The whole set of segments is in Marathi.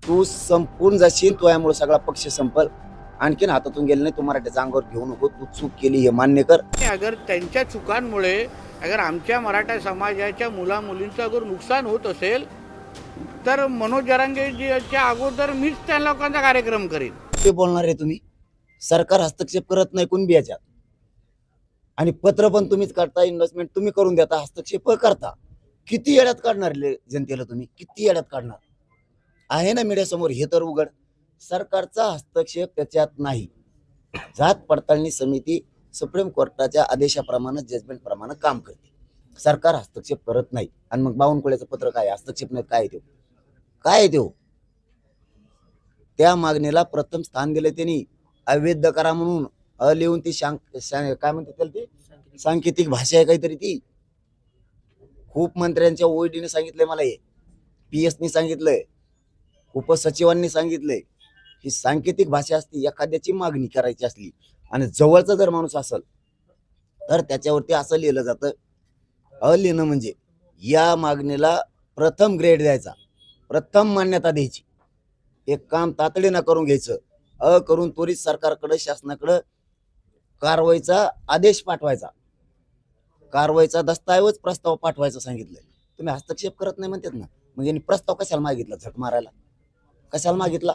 तू संपून जाशील, तुझ्यामुळे सगळा पक्ष संपल. आणखीन हातातून गेलं नाही, तू मराठ्याच्या अंगावर घेऊ नको. तू चूक केली हे मान्य कर. अगर त्यांच्या चुकांमुळे अगर आमच्या मराठा समाजाच्या मुलामुलींचं अगर नुकसान होत असेल तर मनोज जरांगेजीच्या अगोदर मीच त्या लोकांचा कार्यक्रम करीन. ते बोलणार आहे तुम्ही. सरकार हस्तक्षेप करत नाही कुणबी याच्यात. आणि पत्र पण तुम्हीच काढता, इन्व्हेस्टमेंट तुम्ही करून देता, हस्तक्षेप करता. किती येड्यात काढणार जनतेला तुम्ही, किती येड्यात काढणार आहे ना मीडियासमोर. हे तर उघड. सरकारचा हस्तक्षेप त्याच्यात नाही. जात पडताळणी समिती सुप्रीम कोर्टाच्या आदेशाप्रमाणे जजमेंट प्रमाणे काम करते. सरकार हस्तक्षेप करत नाही. आणि मग बावनकुळेचं पत्र काय हस्तक्षेप नाही? काय देऊ, काय देऊ? त्या मागणीला प्रथम स्थान दिले त्यांनी. अवैध करा म्हणून लिहून ती काय म्हणतात त्याला, ती सांकेतिक भाषा आहे काहीतरी ती. खूप मंत्र्यांच्या ओळीने सांगितलंय मला, हे PS नी सांगितलंय, उपसचिवांनी सांगितलंय. ही सांकेतिक भाषा असते. एखाद्याची मागणी करायची असली आणि जवळचा जर माणूस असेल तर त्याच्यावरती असं लिहिलं जातं. लिहिणं म्हणजे या मागणीला प्रथम ग्रेड द्यायचा, प्रथम मान्यता द्यायची. एक काम तातडीनं करून घ्यायचं. करून त्वरित सरकारकडे, शासनाकडे कारवाईचा आदेश पाठवायचा, कारवाईचा दस्तऐवज प्रस्ताव पाठवायचा सांगितलंय. तुम्ही हस्तक्षेप करत नाही म्हणतात ना. म्हणजे प्रस्ताव कशाला मागितला? झक मारायला कशाला मागितला?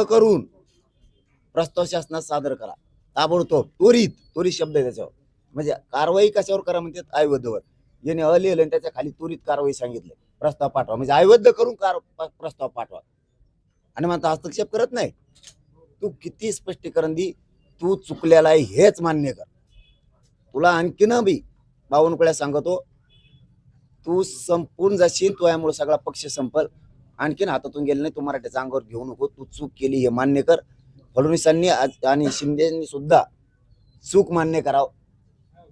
करून प्रस्ताव शासनात सादर करा ताबडतोब, त्वरित शब्द आहे त्याच्यावर. म्हणजे कारवाई कशावर करा म्हणतात? अवैधवर. याने लिहिलं आणि त्याच्या खाली त्वरित कारवाई सांगितलं, प्रस्ताव पाठवा. म्हणजे अवैध करून प्रस्ताव पाठवा. आणि म्हणता हस्तक्षेप करत नाही. तू किती स्पष्टीकरण दी, तू चुकलेला आहे हेच मान्य कर. तुला आणखीन बी बावनकुळ्या सांगतो, तू संपून जाशील, तुझ्यामुळे सगळा पक्ष संपल. आणखीन हातातून गेलं नाही, तू मराठ्याच्या अंगावर घेऊ नको. तू चूक केली हे मान्य कर. फडणवीसांनी आणि शिंदेनी सुद्धा चूक मान्य करावं.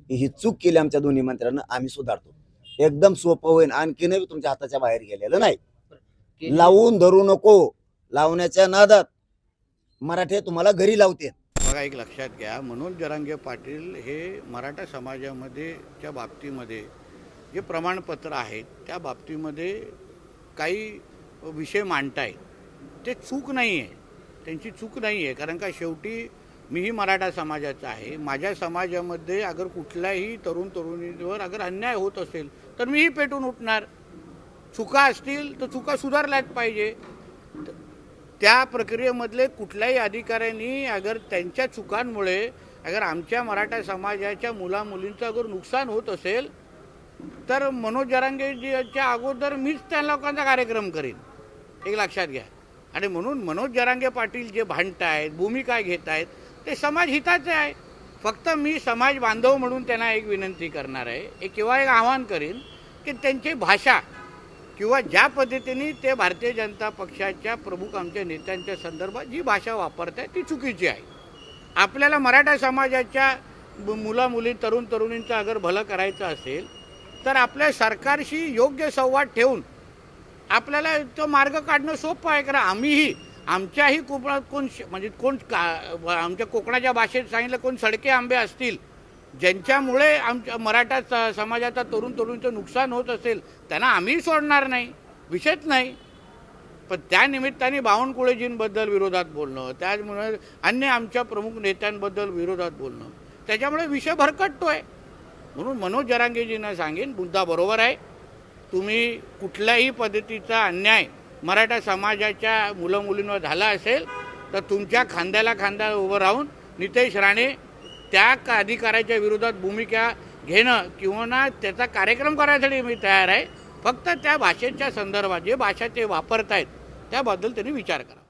ही चूक केली आमच्या दोन्ही मंत्र्यांना, आम्ही सुधारतो. एकदम सोपं होईल. आणखीनही तुमच्या हाताच्या बाहेर गेलेलं नाही. लावून धरू नको. लावण्याच्या नादात मराठे तुम्हाला घरी लावते. बघा, एक लक्षात घ्या, मनोज जरांगे पाटील हे मराठा समाजामध्ये च्या बाबतीमध्ये जे प्रमाणपत्र आहेत त्या बाबतीमध्ये काही विषय मांडतायत. ते चूक नाही आहे, त्यांची चूक नाही आहे. कारण का शेवटी मीही मराठा समाजाचा आहे. माझ्या समाजामध्ये अगर कुठल्याही तरुण तरुणीवर अगर अन्याय होत असेल तर मीही पेटून उठणार. चुका असतील तर चुका सुधारल्याच पाहिजे. त्या प्रक्रियेमधले कुठल्याही अधिकाऱ्यांनी अगर त्यांच्या चुकांमुळे अगर आमच्या मराठा समाजाच्या मुलामुलींचं अगर नुकसान होत असेल तर मनोज जरांगेजीच्या अगोदर मीच त्या लोकांचा कार्यक्रम करीन. एक लक्षात घ्या. आणि म्हणून मनोज जरांगे पाटील जे भांडतायत, भूमिका घेत आहेत, ते समाज हिताचे आहे. फक्त मी समाज बांधव म्हणून त्यांना एक विनंती करणार आहे, किंवा एक आवाहन करीन की त्यांची भाषा किंवा ज्या पद्धतीने ते भारतीय जनता पक्षाच्या प्रमुख आमच्या नेत्यांच्या संदर्भात जी भाषा वापरत आहे ती चुकीची आहे. आपल्याला मराठा समाजाच्या मुलामुली, तरुण तरुणींचं अगर भलं करायचं असेल तर आपल्या सरकारशी योग्य संवाद ठेवून आपल्याला तो मार्ग काढणं सोपं आहे. कारण आम्हीही आमच्याही कोकणात आमच्या कोकणाच्या भाषेत सांगितलं, कोण सडके आंबे असतील ज्यांच्यामुळे आमच्या मराठा समाजाचा तरुण तरुणीचं नुकसान होत असेल त्यांना आम्ही सोडणार नाही, विषयच नाही. पण त्या निमित्ताने बावनकुळेजींबद्दल विरोधात बोलणं, त्यामुळे अन्य आमच्या प्रमुख नेत्यांबद्दल विरोधात बोलणं, त्याच्यामुळे विषय भरकटतोय. म्हणून मनोज जरांगेजींना सांगेन, मुद्दा बरोबर आहे. तुम्ही कुठल्याही पद्धतीचा अन्याय मराठा समाजाच्या मुलं-मुलींवर झाला असेल तर तुमच्या खांद्याला खांदा उभं राहून नितेश राणे त्या अधिकाऱ्याच्या विरोधात भूमिका घेणं किंवा ना त्याचा कार्यक्रम करायसाठी मी तयार आहे. फक्त त्या भाषेच्या संदर्भात जे भाषा ते वापरतायत त्याबद्दल त्यांनी विचार करा.